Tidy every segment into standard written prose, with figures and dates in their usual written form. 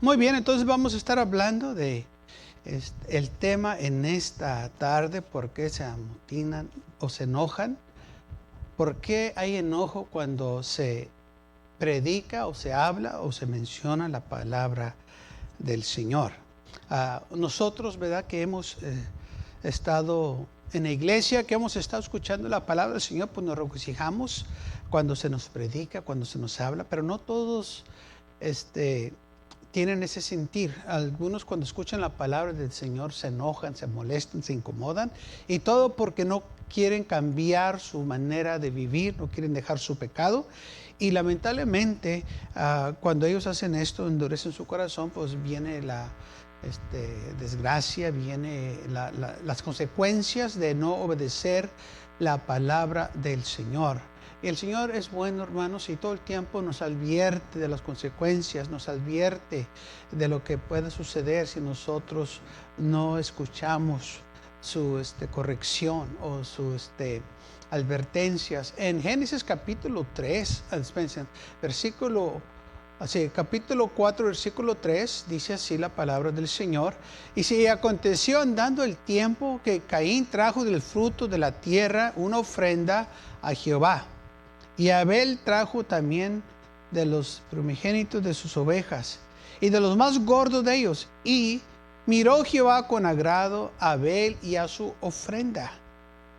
Muy bien, entonces vamos a estar hablando de el tema en esta tarde: ¿por qué se amotinan o se enojan? ¿Por qué hay enojo cuando se predica o se habla o se menciona la palabra del Señor? Nosotros, ¿verdad?, que hemos estado en la iglesia, que hemos estado escuchando la palabra del Señor, pues nos regocijamos cuando se nos predica, cuando se nos habla, pero no todos tienen ese sentir. Algunos, cuando escuchan la palabra del Señor, se enojan, se molestan, se incomodan, y todo porque no quieren cambiar su manera de vivir, no quieren dejar su pecado. Y lamentablemente, cuando ellos hacen esto, endurecen su corazón, pues viene la desgracia, viene las consecuencias de no obedecer la palabra del Señor. Y el Señor es bueno, hermanos, y todo el tiempo nos advierte de las consecuencias, nos advierte de lo que puede suceder si nosotros no escuchamos su corrección o sus advertencias. En Génesis capítulo 3, capítulo 4, versículo 3, dice así la palabra del Señor. Y si aconteció andando el tiempo que Caín trajo del fruto de la tierra una ofrenda a Jehová, y Abel trajo también de los primogénitos de sus ovejas y de los más gordos de ellos. Y miró Jehová con agrado a Abel y a su ofrenda,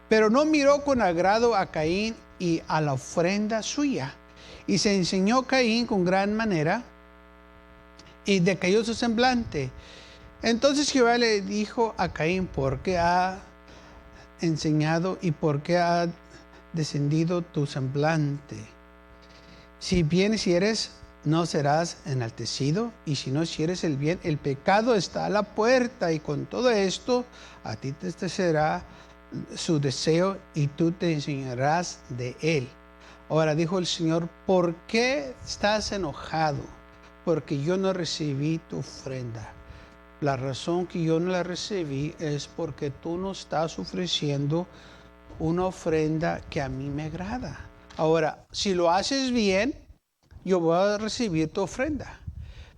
pero no miró con agrado a Caín y a la ofrenda suya. Y se enseñó Caín con gran manera, y decayó su semblante. Entonces Jehová le dijo a Caín: ¿por qué ha enseñado y por qué ha descendido tu semblante? Si bien hicieres, no serás enaltecido, y si no hicieres el bien, el pecado está a la puerta, y con todo esto a ti te será su deseo, y tú te enseñarás de él. Ahora dijo el Señor: ¿por qué estás enojado? Porque yo no recibí tu ofrenda. La razón que yo no la recibí es porque tú no estás ofreciendo una ofrenda que a mí me agrada. Ahora, si lo haces bien, yo voy a recibir tu ofrenda.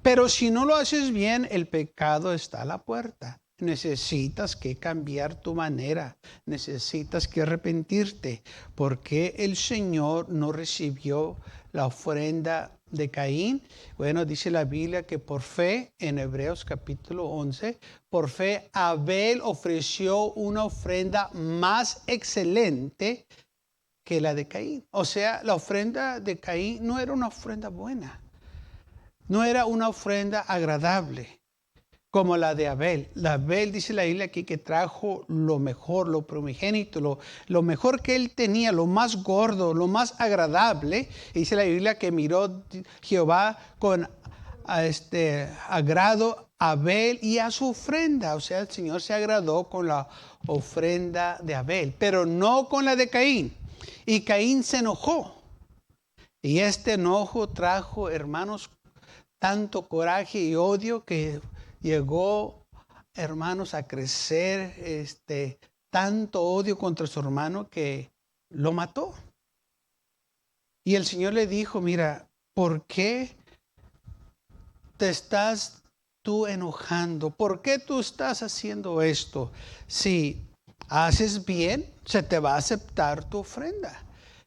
Pero si no lo haces bien, el pecado está a la puerta. Necesitas que cambiar tu manera, necesitas que arrepentirte, porque el Señor no recibió la ofrenda de Caín. Bueno, dice la Biblia que por fe, en Hebreos capítulo 11, por fe Abel ofreció una ofrenda más excelente que la de Caín. O sea, la ofrenda de Caín no era una ofrenda buena, no era una ofrenda agradable como la de Abel. La Abel, dice la Biblia aquí, que trajo lo mejor, lo primogénito, lo mejor que él tenía, lo más gordo, lo más agradable. Y dice la Biblia que miró Jehová con agrado a Abel y a su ofrenda. O sea, el Señor se agradó con la ofrenda de Abel, pero no con la de Caín. Y Caín se enojó. Y este enojo trajo, hermanos, tanto coraje y odio que llegó, hermanos, a crecer tanto odio contra su hermano que lo mató. Y el Señor le dijo: mira, ¿por qué te estás tú enojando? ¿Por qué tú estás haciendo esto? Si haces bien, se te va a aceptar tu ofrenda.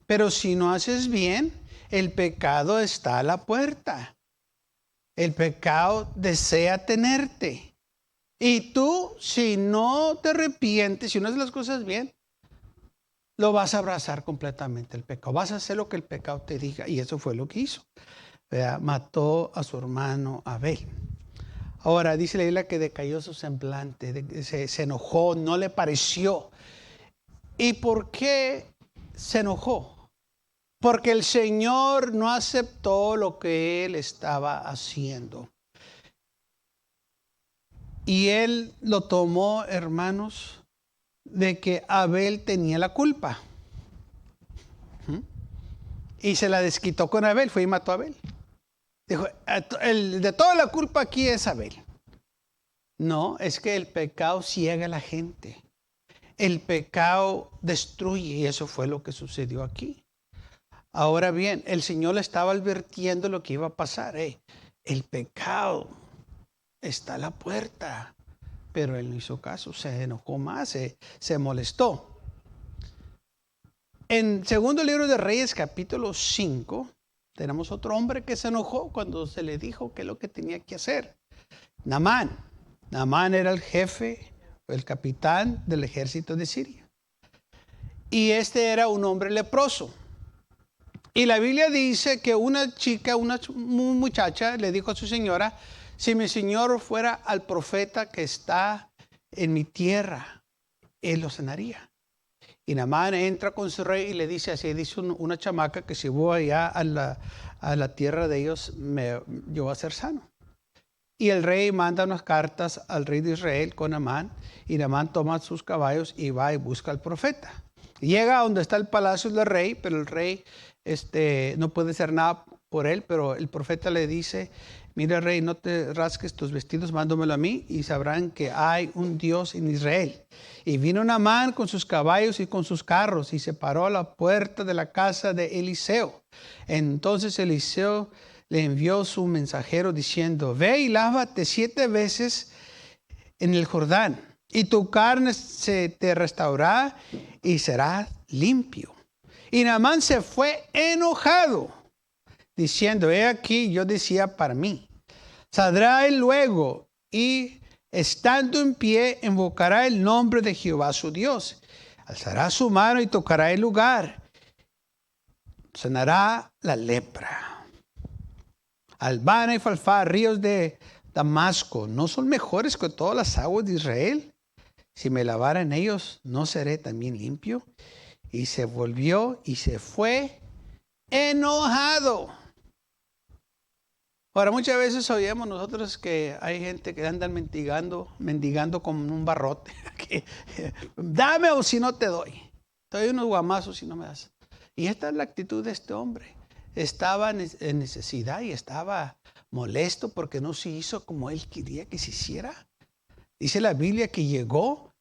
Pero si no haces bien, el pecado está a la puerta. El pecado desea tenerte. Y tú, si no te arrepientes, si no haces las cosas bien, lo vas a abrazar completamente el pecado. Vas a hacer lo que el pecado te diga. Y eso fue lo que hizo. Mató a su hermano Abel. Ahora dice la Biblia que decayó su semblante, se enojó, no le pareció. ¿Y por qué se enojó? Porque el Señor no aceptó lo que él estaba haciendo. Y él lo tomó, hermanos, de que Abel tenía la culpa. Y se la desquitó con Abel, fue y mató a Abel. Dijo: el de toda la culpa aquí es Abel. No, es que el pecado ciega a la gente. El pecado destruye, y eso fue lo que sucedió aquí. Ahora bien, el Señor le estaba advirtiendo lo que iba a pasar. El pecado está a la puerta. Pero él no hizo caso, se enojó más, se molestó. En segundo libro de Reyes, capítulo 5, tenemos otro hombre que se enojó cuando se le dijo qué es lo que tenía que hacer. Naamán. Naamán era el jefe, el capitán del ejército de Siria. Y este era un hombre leproso. Y la Biblia dice que una chica, una muchacha, le dijo a su señora: si mi señor fuera al profeta que está en mi tierra, él lo sanaría. Y Naamán entra con su rey y le dice así, dice una chamaca, que si voy allá a la tierra de ellos, yo voy a ser sano. Y el rey manda unas cartas al rey de Israel con Naamán, y Naamán toma sus caballos y va y busca al profeta. Llega a donde está el palacio del rey, pero el rey no puede hacer nada por él, pero el profeta le dice: mira, rey, no te rasques tus vestidos, mándamelo a mí y sabrán que hay un Dios en Israel. Y vino Naamán con sus caballos y con sus carros y se paró a la puerta de la casa de Eliseo. Entonces Eliseo le envió su mensajero diciendo: ve y lávate 7 veces en el Jordán, y tu carne se te restaurará y serás limpio. Y Naamán se fue enojado, diciendo: he aquí, yo decía para mí, saldrá él luego y estando en pie invocará el nombre de Jehová su Dios, alzará su mano y tocará el lugar, sanará la lepra. Albana y Farfar, ríos de Damasco, ¿no son mejores que todas las aguas de Israel? Si me lavara en ellos, ¿no seré también limpio? Y se volvió y se fue enojado. Ahora, muchas veces oímos nosotros que hay gente que andan mendigando como un barrote. Dame o si no te doy. Te doy unos guamazos si no me das. Y esta es la actitud de este hombre. Estaba en necesidad y estaba molesto porque no se hizo como él quería que se hiciera. Dice la Biblia que llegó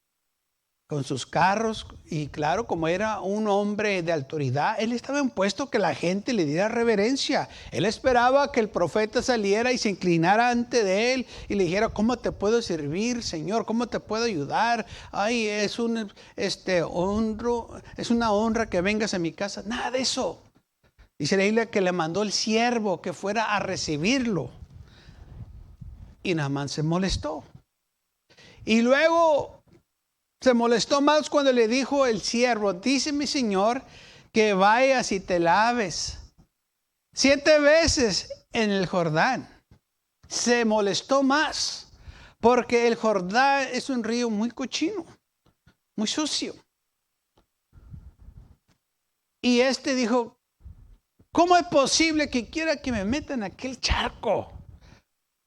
con sus carros y claro, como era un hombre de autoridad, él estaba impuesto que la gente le diera reverencia. Él esperaba que el profeta saliera y se inclinara ante de él y le dijera: ¿cómo te puedo servir, Señor? ¿Cómo te puedo ayudar? Ay, es una honra que vengas a mi casa. Nada de eso. Dice la Biblia que le mandó el siervo que fuera a recibirlo. Y Naamán se molestó. Y luego se molestó más cuando le dijo el siervo: dice mi señor que vayas y te laves 7 veces en el Jordán. Se molestó más porque el Jordán es un río muy cochino, muy sucio. Y dijo: ¿cómo es posible que quiera que me meta en aquel charco?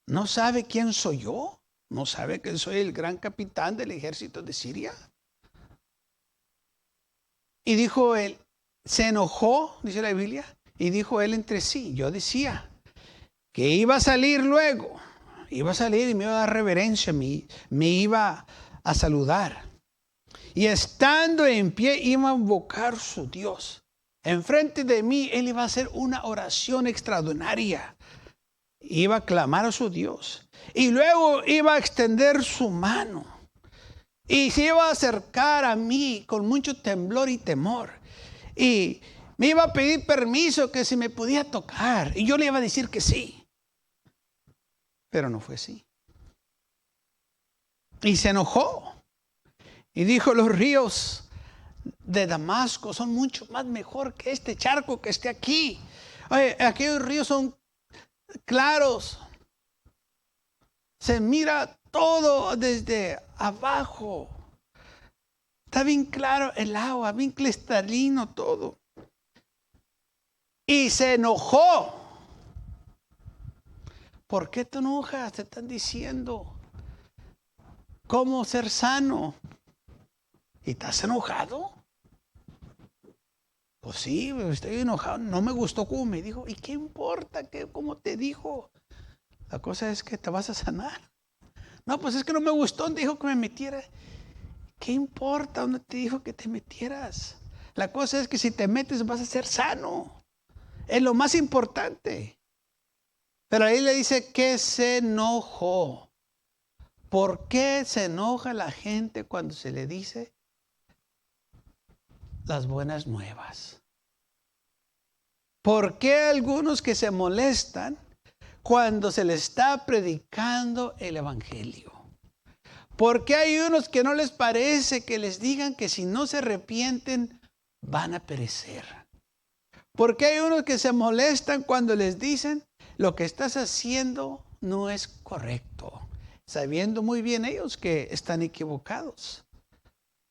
¿No sabe quién soy yo? ¿No sabe que soy el gran capitán del ejército de Siria? Y dijo él, se enojó, dice la Biblia, y dijo él entre sí: yo decía que iba a salir luego, iba a salir y me iba a dar reverencia, me iba a saludar. Y estando en pie iba a invocar su Dios. Enfrente de mí él iba a hacer una oración extraordinaria. Iba a clamar a su Dios. Y luego iba a extender su mano. Y se iba a acercar a mí con mucho temblor y temor. Y me iba a pedir permiso que si me podía tocar. Y yo le iba a decir que sí. Pero no fue así. Y se enojó. Y dijo: los ríos de Damasco son mucho más mejor que este charco que esté aquí. Oye, aquellos ríos son claros. Se mira todo desde abajo. Está bien claro el agua, bien cristalino todo. Y se enojó. ¿Por qué te enojas? Te están diciendo cómo ser sano. ¿Y estás enojado? Pues sí, estoy enojado. No me gustó cómo me dijo. ¿Y qué importa cómo te dijo? La cosa es que te vas a sanar. No, pues es que no me gustó, dijo que me metiera. ¿Qué importa dónde te dijo que te metieras? La cosa es que si te metes vas a ser sano. Es lo más importante. Pero ahí le dice que se enojó. ¿Por qué se enoja la gente cuando se le dice las buenas nuevas? ¿Por qué algunos que se molestan cuando se les está predicando el evangelio? ¿Por qué hay unos que no les parece que les digan que si no se arrepienten van a perecer? ¿Por qué hay unos que se molestan cuando les dicen lo que estás haciendo no es correcto, sabiendo muy bien ellos que están equivocados?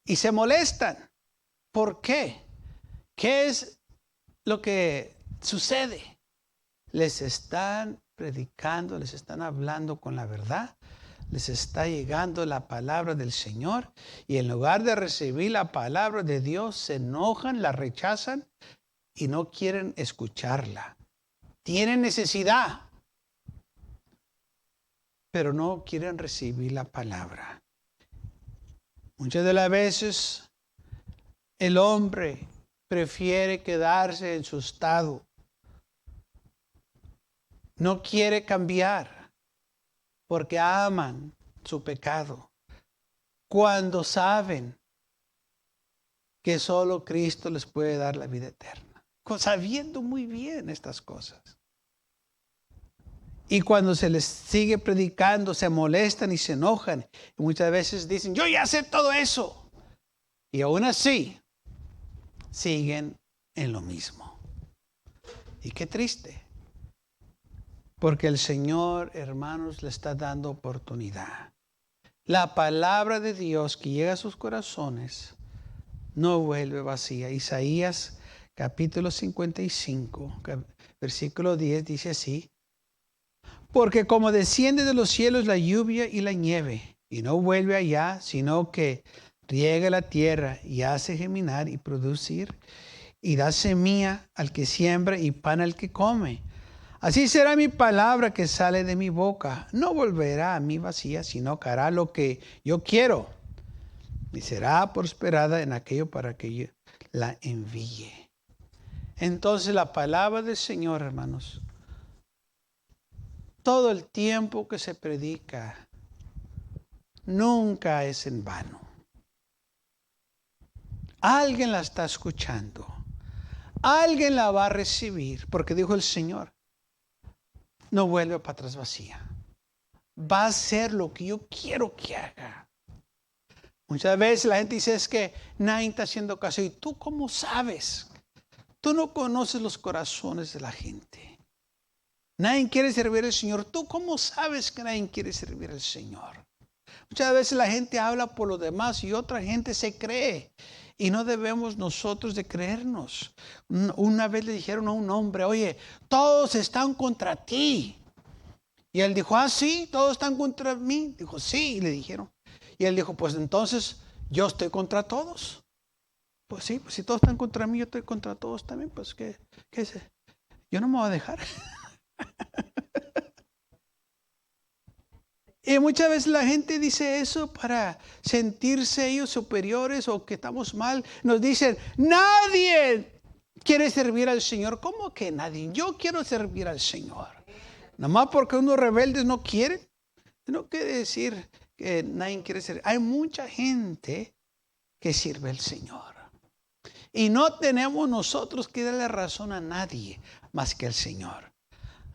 Y se molestan. ¿Por qué? ¿Qué es lo que sucede? Les están predicando, les están hablando con la verdad, les está llegando la palabra del Señor y en lugar de recibir la palabra de Dios se enojan, la rechazan y no quieren escucharla. Tienen necesidad, pero no quieren recibir la palabra. Muchas de las veces el hombre prefiere quedarse en su estado. No quiere cambiar porque aman su pecado. Cuando saben que solo Cristo les puede dar la vida eterna. Sabiendo muy bien estas cosas. Y cuando se les sigue predicando, se molestan y se enojan. Y muchas veces dicen, yo ya sé todo eso. Y aún así, siguen en lo mismo. Y qué triste. Porque el Señor, hermanos, le está dando oportunidad. La palabra de Dios que llega a sus corazones no vuelve vacía. Isaías capítulo 55, versículo 10 dice así. Porque como desciende de los cielos la lluvia y la nieve, y no vuelve allá, sino que riega la tierra y hace germinar y producir, y da semilla al que siembra y pan al que come. Así será mi palabra que sale de mi boca. No volverá a mí vacía, sino que hará lo que yo quiero. Y será prosperada en aquello para que yo la envíe. Entonces la palabra del Señor, hermanos, todo el tiempo que se predica, nunca es en vano. Alguien la está escuchando. Alguien la va a recibir, porque dijo el Señor, no vuelve para atrás vacía. Va a hacer lo que yo quiero que haga. Muchas veces la gente dice es que nadie está haciendo caso. ¿Y tú cómo sabes? Tú no conoces los corazones de la gente. Nadie quiere servir al Señor. ¿Tú cómo sabes que nadie quiere servir al Señor? Muchas veces la gente habla por los demás y otra gente se cree. Y no debemos nosotros de creernos. Una vez le dijeron a un hombre, oye, todos están contra ti. Y él dijo, sí, todos están contra mí. Dijo, sí, y le dijeron. Y él dijo, pues entonces yo estoy contra todos. Pues sí, pues si todos están contra mí, yo estoy contra todos también. Pues ¿qué es? Yo no me voy a dejar. Y muchas veces la gente dice eso para sentirse ellos superiores o que estamos mal. Nos dicen, nadie quiere servir al Señor. ¿Cómo que nadie? Yo quiero servir al Señor. Nada más porque unos rebeldes no quieren. No quiere decir que nadie quiere servir. Hay mucha gente que sirve al Señor. Y no tenemos nosotros que darle razón a nadie más que al Señor.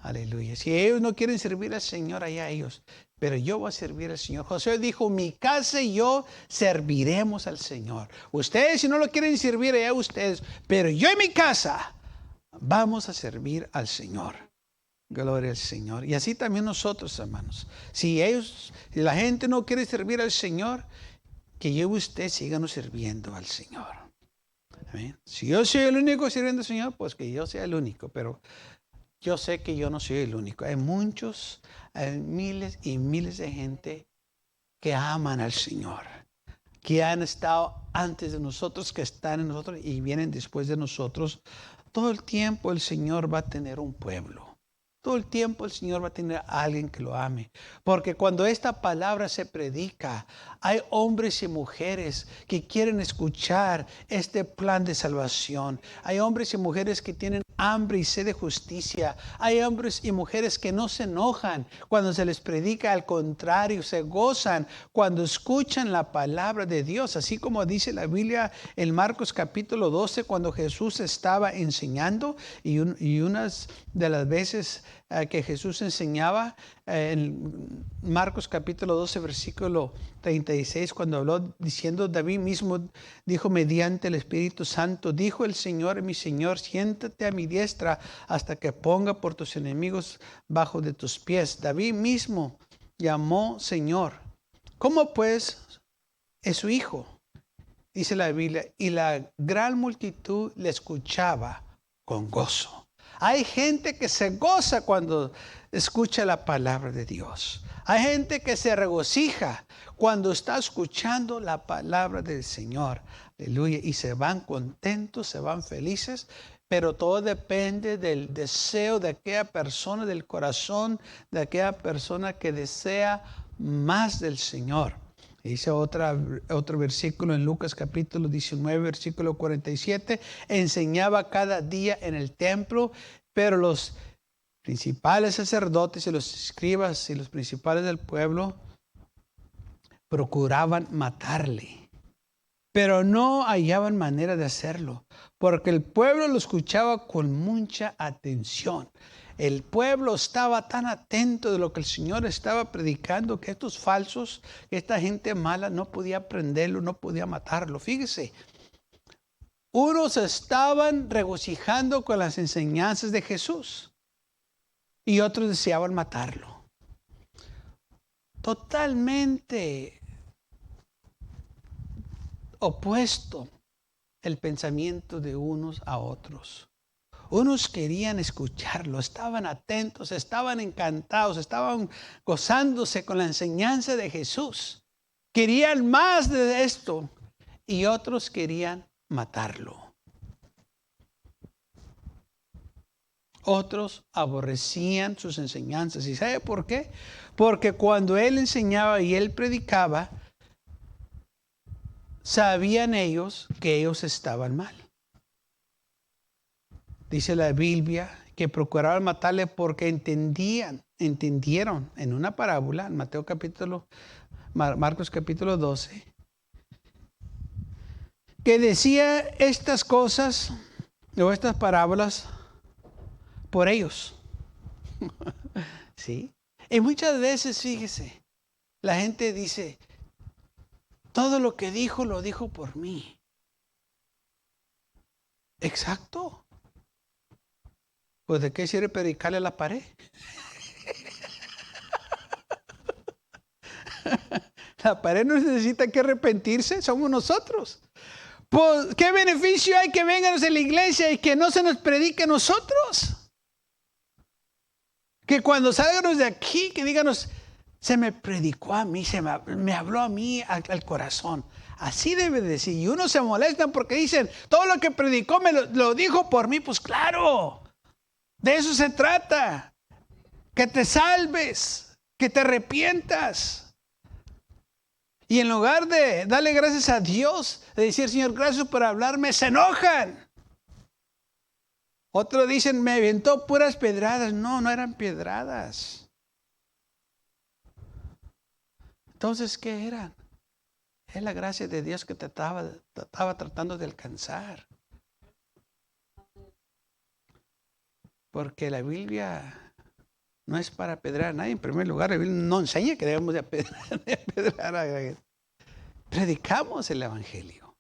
Aleluya. Si ellos no quieren servir al Señor, allá ellos. Pero yo voy a servir al Señor. Josué dijo, mi casa y yo serviremos al Señor. Ustedes si no lo quieren servir, allá ustedes. Pero yo y mi casa vamos a servir al Señor. Gloria al Señor. Y así también nosotros, hermanos. Si la gente no quiere servir al Señor, que yo y usted sigan sirviendo al Señor. Amén. Si yo soy el único sirviendo al Señor, pues que yo sea el único. Pero yo sé que yo no soy el único. Hay miles y miles de gente que aman al Señor, que han estado antes de nosotros, que están en nosotros y vienen después de nosotros. Todo el tiempo el Señor va a tener un pueblo. Todo el tiempo el Señor va a tener a alguien que lo ame. Porque cuando esta palabra se predica, hay hombres y mujeres que quieren escuchar este plan de salvación. Hay hombres y mujeres que tienen hambre y sed de justicia. Hay hombres y mujeres que no se enojan cuando se les predica. Al contrario, se gozan cuando escuchan la palabra de Dios. Así como dice la Biblia en Marcos capítulo 12, cuando Jesús estaba enseñando y unas de las veces que Jesús enseñaba en Marcos capítulo 12 versículo 36, cuando habló diciendo, David mismo dijo mediante el Espíritu Santo, dijo el Señor, mi Señor, siéntate a mi diestra hasta que ponga por tus enemigos bajo de tus pies. David mismo llamó Señor. ¿Cómo pues es su hijo? Dice la Biblia, y la gran multitud le escuchaba con gozo. Hay gente que se goza cuando escucha la palabra de Dios. Hay gente que se regocija cuando está escuchando la palabra del Señor. Aleluya. Y se van contentos, se van felices. Pero todo depende del deseo de aquella persona, del corazón de aquella persona que desea más del Señor. Dice otro versículo en Lucas capítulo 19, versículo 47. Enseñaba cada día en el templo, pero los principales sacerdotes y los escribas y los principales del pueblo procuraban matarle. Pero no hallaban manera de hacerlo, porque el pueblo lo escuchaba con mucha atención. El pueblo estaba tan atento de lo que el Señor estaba predicando que estos falsos, esta gente mala no podía prenderlo, no podía matarlo. Fíjese, unos estaban regocijando con las enseñanzas de Jesús y otros deseaban matarlo. Totalmente opuesto el pensamiento de unos a otros. Unos querían escucharlo, estaban atentos, estaban encantados, estaban gozándose con la enseñanza de Jesús. Querían más de esto y otros querían matarlo. Otros aborrecían sus enseñanzas. ¿Y sabe por qué? Porque cuando él enseñaba y él predicaba, sabían ellos que ellos estaban mal. Dice la Biblia que procuraban matarle porque entendieron en una parábola, en Marcos capítulo 12, que decía estas cosas o estas parábolas por ellos. ¿Sí? Y muchas veces, fíjese, la gente dice, todo lo que dijo, lo dijo por mí. Exacto. Pues ¿de qué sirve predicarle a la pared? La pared no necesita que arrepentirse, somos nosotros. Pues, ¿qué beneficio hay que vengan a la iglesia y que no se nos predique a nosotros? Que cuando salganos de aquí, que díganos, se me predicó a mí, me habló a mí al corazón. Así debe decir. Y unos se molestan porque dicen, todo lo que predicó me lo dijo por mí. Pues claro, de eso se trata. Que te salves, que te arrepientas. Y en lugar de darle gracias a Dios, de decir, Señor, gracias por hablarme, se enojan. Otros dicen, me aventó puras pedradas. No, no eran pedradas. Entonces, ¿qué eran? Es la gracia de Dios que te estaba tratando de alcanzar. Porque la Biblia no es para apedrear a nadie. En primer lugar, la Biblia no enseña que debemos de apedrear a nadie. Predicamos el Evangelio.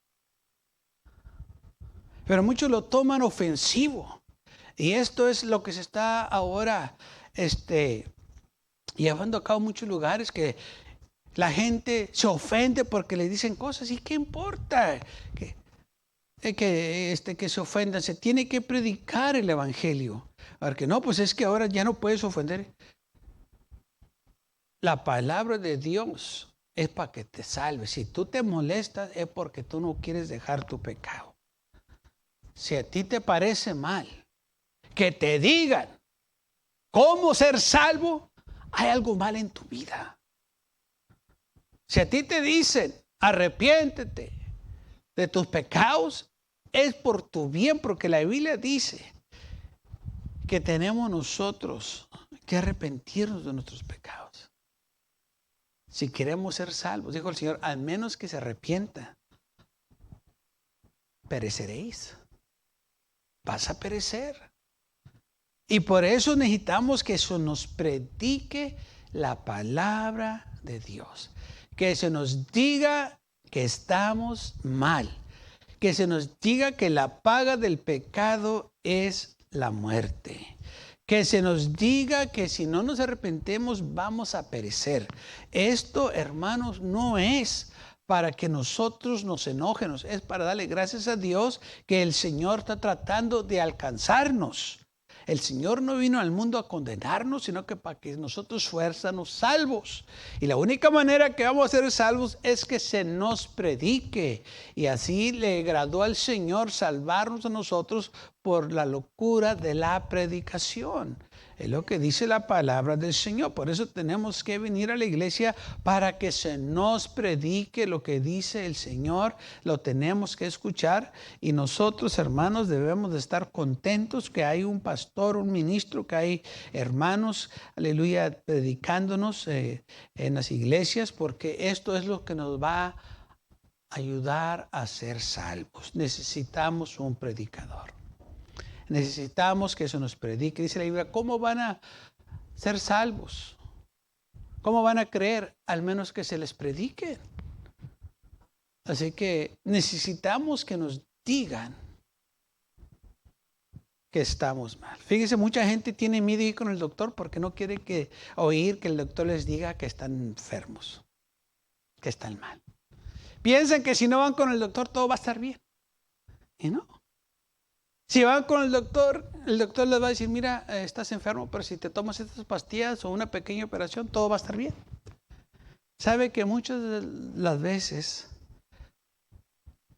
Pero muchos lo toman ofensivo. Y esto es lo que se está ahora llevando a cabo en muchos lugares, que la gente se ofende porque le dicen cosas. ¿Y qué importa? Que se ofendan. Se tiene que predicar el Evangelio. Porque no, pues es que ahora ya no puedes ofender. La palabra de Dios es para que te salves. Si tú te molestas es porque tú no quieres dejar tu pecado. Si a ti te parece mal que te digan cómo ser salvo, hay algo mal en tu vida. Si a ti te dicen, arrepiéntete de tus pecados, es por tu bien, porque la Biblia dice que tenemos nosotros que arrepentirnos de nuestros pecados. Si queremos ser salvos, dijo el Señor, al menos que se arrepienta, pereceréis. Vas a perecer. Y por eso necesitamos que se nos predique la palabra de Dios. Que se nos diga que estamos mal. Que se nos diga que la paga del pecado es la muerte. Que se nos diga que si no nos arrepentemos vamos a perecer. Esto, hermanos, no es para que nosotros nos enojemos, es para darle gracias a Dios que el Señor está tratando de alcanzarnos. El Señor no vino al mundo a condenarnos, sino que para que nosotros fuéramos salvos. Y la única manera que vamos a ser salvos es que se nos predique. Y así le agradó al Señor salvarnos a nosotros por la locura de la predicación. Es lo que dice la palabra del Señor. Por eso tenemos que venir a la iglesia para que se nos predique lo que dice el Señor. Lo tenemos que escuchar y nosotros, hermanos, debemos de estar contentos que hay un pastor, un ministro, que hay hermanos, aleluya, predicándonos en las iglesias, porque esto es lo que nos va a ayudar a ser salvos. Necesitamos un predicador. Necesitamos que eso nos predique. Dice la Biblia, ¿cómo van a ser salvos? ¿Cómo van a creer? Al menos que se les predique. Así que necesitamos que nos digan que estamos mal. Fíjese, mucha gente tiene miedo de ir con el doctor porque no quiere oír que el doctor les diga que están enfermos, que están mal. Piensan que si no van con el doctor todo va a estar bien. Y no. Si van con el doctor les va a decir, mira, estás enfermo, pero si te tomas estas pastillas o una pequeña operación, todo va a estar bien. Sabe que muchas de las veces,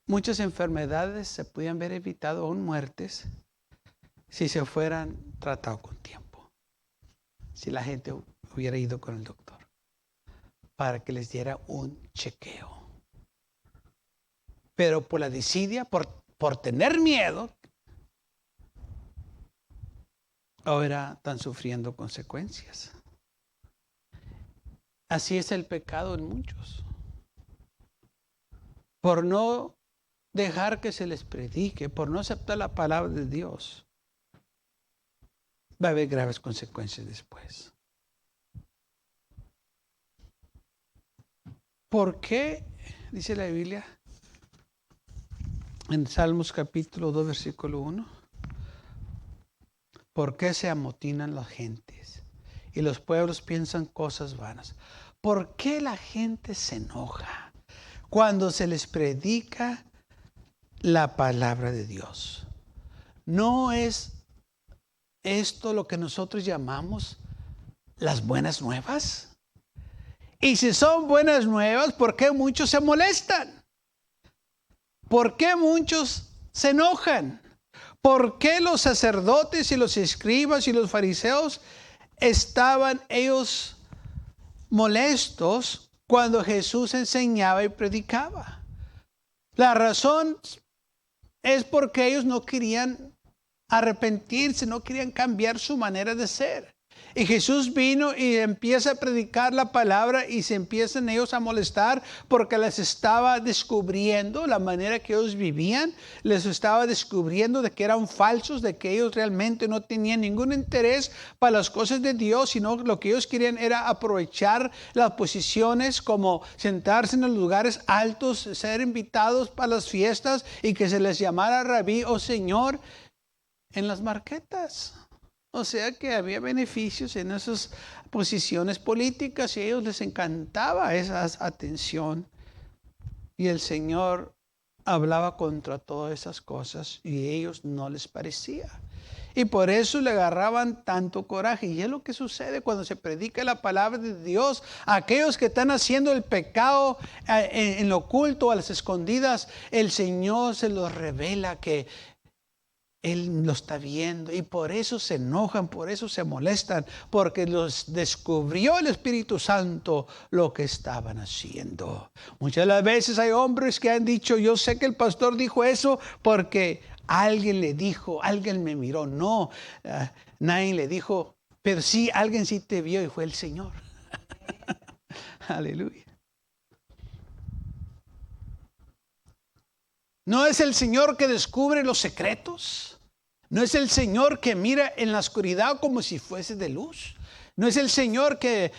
muchas enfermedades se podían haber evitado, aún muertes, si se fueran tratado con tiempo. Si la gente hubiera ido con el doctor para que les diera un chequeo. Pero por la desidia, por tener miedo, ahora están sufriendo consecuencias. Así es el pecado en muchos. Por no dejar que se les predique, por no aceptar la palabra de Dios, va a haber graves consecuencias después. ¿Por qué? Dice la Biblia en Salmos capítulo 2, versículo 1. ¿Por qué se amotinan las gentes y los pueblos piensan cosas vanas? ¿Por qué la gente se enoja cuando se les predica la palabra de Dios? ¿No es esto lo que nosotros llamamos las buenas nuevas? Y si son buenas nuevas, ¿por qué muchos se molestan? ¿Por qué muchos se enojan? ¿Por qué los sacerdotes y los escribas y los fariseos estaban ellos molestos cuando Jesús enseñaba y predicaba? La razón es porque ellos no querían arrepentirse, no querían cambiar su manera de ser. Y Jesús vino y empieza a predicar la palabra y se empiezan ellos a molestar porque les estaba descubriendo la manera que ellos vivían, les estaba descubriendo de que eran falsos, de que ellos realmente no tenían ningún interés para las cosas de Dios, sino lo que ellos querían era aprovechar las posiciones como sentarse en los lugares altos, ser invitados para las fiestas y que se les llamara rabí o señor en las marquetas. O sea que había beneficios en esas posiciones políticas y a ellos les encantaba esa atención. Y el Señor hablaba contra todas esas cosas y a ellos no les parecía. Y por eso le agarraban tanto coraje. Y es lo que sucede cuando se predica la palabra de Dios. Aquellos que están haciendo el pecado en lo oculto, a las escondidas, el Señor se los revela que Él lo está viendo y por eso se enojan, por eso se molestan, porque los descubrió el Espíritu Santo lo que estaban haciendo. Muchas de las veces hay hombres que han dicho, yo sé que el pastor dijo eso porque alguien le dijo, alguien me miró. No, nadie le dijo, pero sí, alguien sí te vio y fue el Señor. Aleluya. ¿No es el Señor que descubre los secretos? ¿No es el Señor que mira en la oscuridad como si fuese de luz? ¿No es el Señor que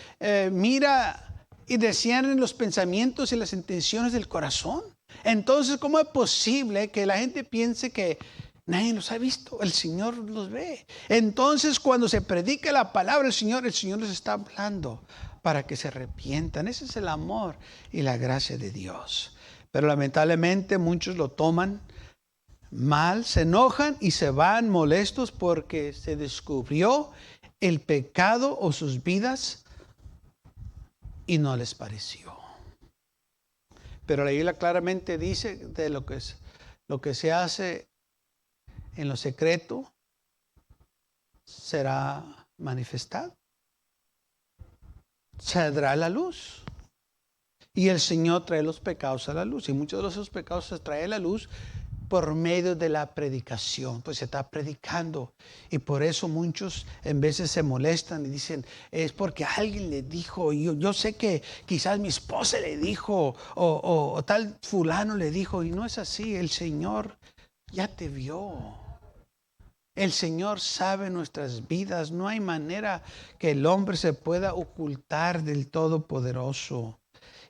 mira y discierne los pensamientos y las intenciones del corazón? Entonces, ¿cómo es posible que la gente piense que nadie los ha visto? El Señor los ve. Entonces, cuando se predica la palabra del Señor, el Señor les está hablando para que se arrepientan. Ese es el amor y la gracia de Dios. Pero lamentablemente muchos lo toman mal, se enojan y se van molestos porque se descubrió el pecado o sus vidas y no les pareció. Pero la Biblia claramente dice de lo que se hace en lo secreto será manifestado. Saldrá a la luz. Y el Señor trae los pecados a la luz. Y muchos de esos pecados se traen a la luz por medio de la predicación, pues se está predicando y por eso muchos en veces se molestan y dicen, es porque alguien le dijo, yo sé que quizás mi esposa le dijo o tal fulano le dijo, y no es así. El Señor ya te vio. El Señor sabe nuestras vidas. No hay manera que el hombre se pueda ocultar del Todopoderoso.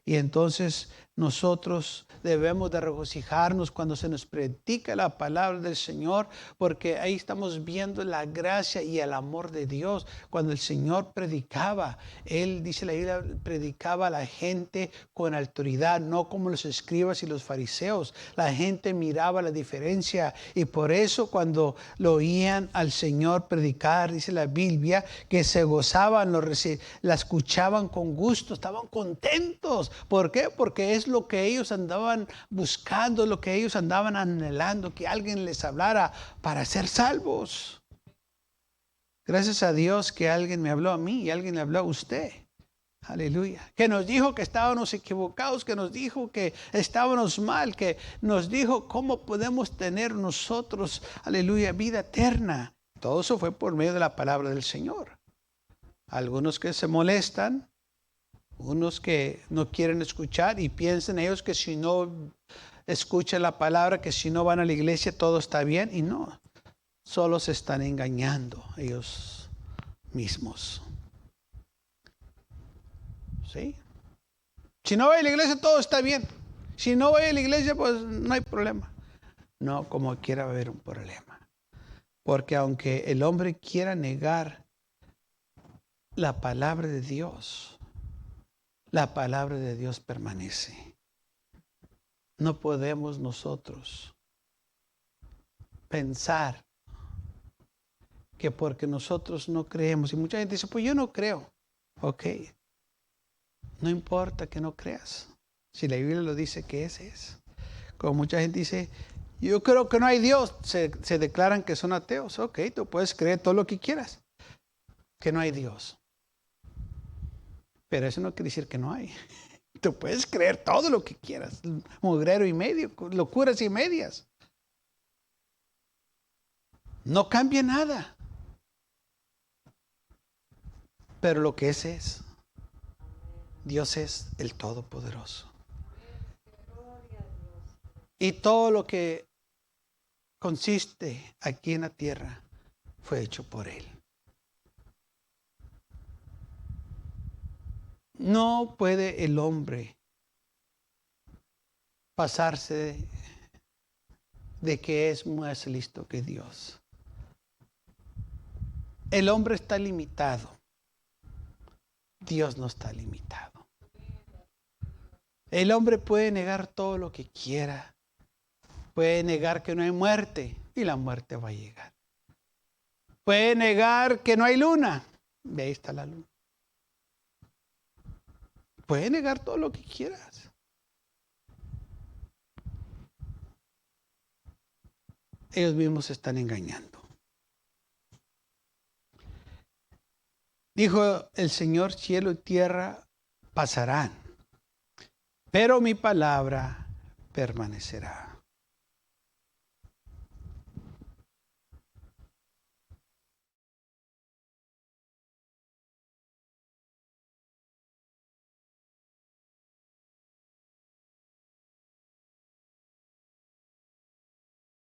Y entonces nosotros debemos de regocijarnos cuando se nos predica la palabra del Señor, porque ahí estamos viendo la gracia y el amor de Dios. Cuando el Señor predicaba, Él, dice la Biblia, predicaba a la gente con autoridad, no como los escribas y los fariseos. La gente miraba la diferencia y por eso cuando lo oían al Señor predicar, dice la Biblia, que se gozaban, la escuchaban con gusto, estaban contentos. ¿Por qué? Porque es lo que ellos andaban buscando, lo que ellos andaban anhelando, que alguien les hablara para ser salvos. Gracias a Dios que alguien me habló a mí y alguien le habló a usted. Aleluya. Que nos dijo que estábamos equivocados, que nos dijo que estábamos mal, que nos dijo cómo podemos tener nosotros, aleluya, vida eterna. Todo eso fue por medio de la palabra del Señor. Algunos que se molestan, unos que no quieren escuchar y piensan ellos que si no escuchan la palabra, que si no van a la iglesia todo está bien. Y no, solo se están engañando ellos mismos. ¿Sí? Si no voy a la iglesia todo está bien. Si no voy a la iglesia pues no hay problema. No, como quiera va a haber un problema. Porque aunque el hombre quiera negar la palabra de Dios, la palabra de Dios permanece. No podemos nosotros pensar que porque nosotros no creemos, y mucha gente dice, pues yo no creo. Ok, no importa que no creas. Si la Biblia lo dice que ese es. Como mucha gente dice, yo creo que no hay Dios, se declaran que son ateos. Ok, tú puedes creer todo lo que quieras, que no hay Dios. Pero eso no quiere decir que no hay. Tú puedes creer todo lo que quieras, mugrero y medio, locuras y medias. No cambia nada. Pero lo que es, Dios es el Todopoderoso. Y todo lo que consiste aquí en la tierra fue hecho por Él. No puede el hombre pasarse de que es más listo que Dios. El hombre está limitado. Dios no está limitado. El hombre puede negar todo lo que quiera. Puede negar que no hay muerte y la muerte va a llegar. Puede negar que no hay luna. Y ahí está la luna. Puede negar todo lo que quieras. ellos mismos se están engañando. Dijo el Señor, cielo y tierra pasarán, pero mi palabra permanecerá.